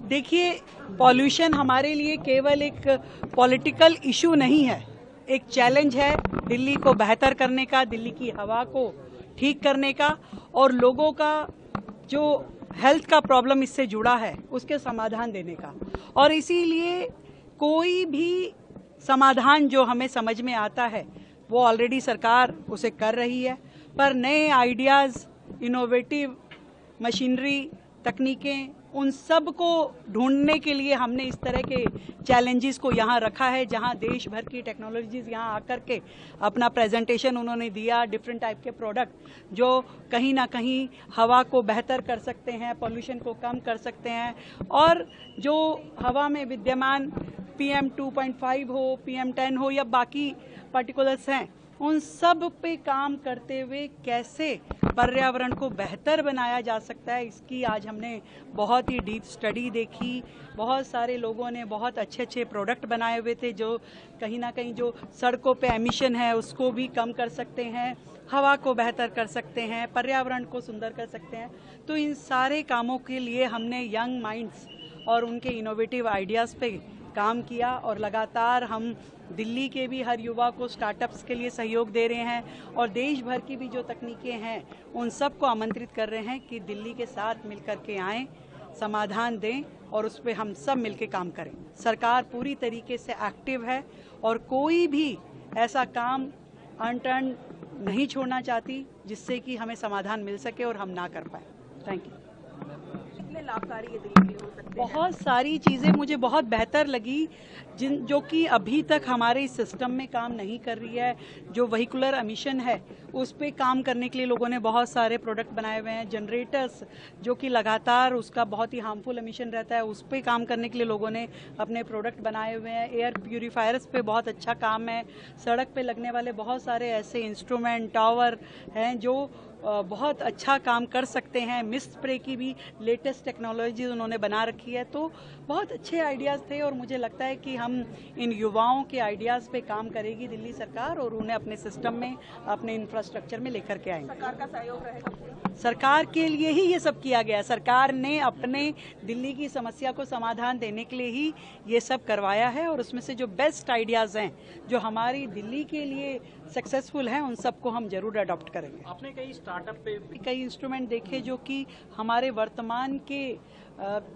देखिए, पॉल्यूशन हमारे लिए केवल एक पॉलिटिकल इशू नहीं है, एक चैलेंज है दिल्ली को बेहतर करने का, दिल्ली की हवा को ठीक करने का और लोगों का जो हेल्थ का प्रॉब्लम इससे जुड़ा है उसके समाधान देने का। और इसीलिए कोई भी समाधान जो हमें समझ में आता है वो ऑलरेडी सरकार उसे कर रही है, पर नए आइडियाज़, इनोवेटिव मशीनरी, तकनीकें, उन सब को ढूंढने के लिए हमने इस तरह के चैलेंजेस को यहाँ रखा है, जहाँ देश भर की टेक्नोलॉजीज़ यहाँ आकर के अपना प्रेजेंटेशन उन्होंने दिया, डिफरेंट टाइप के प्रोडक्ट जो कहीं ना कहीं हवा को बेहतर कर सकते हैं, पॉल्यूशन को कम कर सकते हैं और जो हवा में विद्यमान PM 2.5 हो, PM 10 हो या बाकी पार्टिकुलर्स हैं, उन सब पे काम करते हुए कैसे पर्यावरण को बेहतर बनाया जा सकता है, इसकी आज हमने बहुत ही डीप स्टडी देखी। बहुत सारे लोगों ने बहुत अच्छे अच्छे प्रोडक्ट बनाए हुए थे जो कहीं ना कहीं जो सड़कों पे एमिशन है उसको भी कम कर सकते हैं, हवा को बेहतर कर सकते हैं, पर्यावरण को सुंदर कर सकते हैं। तो इन सारे कामों के लिए हमने यंग माइंड्स और उनके इनोवेटिव आइडियाज़ पे काम किया और लगातार हम दिल्ली के भी हर युवा को स्टार्टअप्स के लिए सहयोग दे रहे हैं और देश भर की भी जो तकनीकें हैं उन सब को आमंत्रित कर रहे हैं कि दिल्ली के साथ मिलकर के आएँ, समाधान दें और उस पर हम सब मिलकर काम करें। सरकार पूरी तरीके से एक्टिव है और कोई भी ऐसा काम अनटर्न नहीं छोड़ना चाहती जिससे कि हमें समाधान मिल सके और हम ना कर पाए। Thank you. कितने लाभकारी ये दिल्ली के लिए हो सकते हैं? बहुत सारी चीज़ें मुझे बहुत बेहतर लगी जो कि अभी तक हमारे इस सिस्टम में काम नहीं कर रही है। जो व्हीकुलर एमिशन है उस पे काम करने के लिए लोगों ने बहुत सारे प्रोडक्ट बनाए हुए हैं। जनरेटर्स जो कि लगातार उसका बहुत ही हार्मफुल एमिशन रहता है उस पे काम करने के लिए लोगों ने अपने प्रोडक्ट बनाए हुए हैं। एयर प्यूरीफायर्स पे बहुत अच्छा काम है। सड़क पे लगने वाले बहुत सारे ऐसे इंस्ट्रूमेंट, टावर हैं जो बहुत अच्छा काम कर सकते हैं। मिस्ट स्प्रे की भी लेटेस्ट टेक्नोलॉजी उन्होंने बना रखी है। तो बहुत अच्छे आइडियाज़ थे और मुझे लगता है कि हम इन युवाओं के आइडियाज़ पे काम करेगी दिल्ली सरकार और उन्हें अपने सिस्टम में, अपने इंफ्रास्ट्रक्चर में लेकर के आएंगे। सरकार का सहयोग रहेगा? सरकार के लिए ही ये सब किया गया। सरकार ने अपने दिल्ली की समस्या को समाधान देने के लिए ही ये सब करवाया है और उसमें से जो बेस्ट आइडियाज़ हैं जो हमारी दिल्ली के लिए सक्सेसफुल हैं उन सबको हम जरूर अडॉप्ट करेंगे। आपने कई स्टार्टअप पे कई इंस्ट्रूमेंट देखे जो कि हमारे वर्तमान के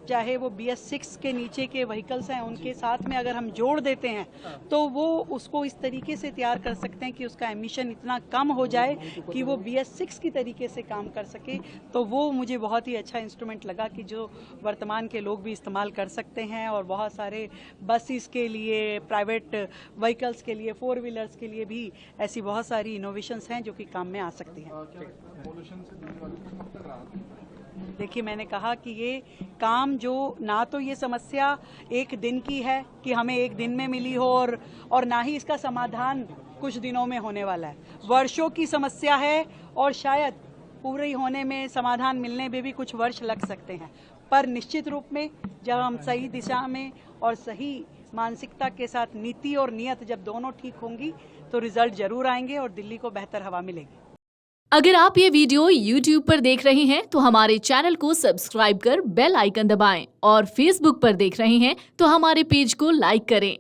चाहे वो BS6 के नीचे के व्हीकल्स हैं उनके साथ में अगर हम जोड़ देते हैं तो वो उसको इस तरीके से तैयार कर सकते हैं कि उसका एमिशन इतना कम हो जाए कि वो BS6 की तरीके से काम कर सके। तो वो मुझे बहुत ही अच्छा इंस्ट्रूमेंट लगा कि जो वर्तमान के लोग भी इस्तेमाल कर सकते हैं और बहुत सारे बसेस के लिए, प्राइवेट व्हीकल्स के लिए, 4 व्हीलर्स के लिए भी ऐसी बहुत सारी इनोवेशंस हैं जो कि काम में आ सकती हैं। देखिए, मैंने कहा कि ये काम जो ना तो ये समस्या एक दिन की है कि हमें एक दिन में मिली हो और ना ही इसका समाधान कुछ दिनों में होने वाला है। वर्षों की समस्या है और शायद पूरी होने में, समाधान मिलने में भी कुछ वर्ष लग सकते हैं। पर निश्चित रूप में जब हम सही दिशा में और सही मानसिकता के साथ नीति और नियत जब दोनों ठीक होंगी तो रिजल्ट जरूर आएंगे और दिल्ली को बेहतर हवा मिलेगी। अगर आप ये वीडियो YouTube पर देख रहे हैं तो हमारे चैनल को सब्सक्राइब कर बेल आइकन दबाएं और Facebook पर देख रहे हैं तो हमारे पेज को लाइक करें।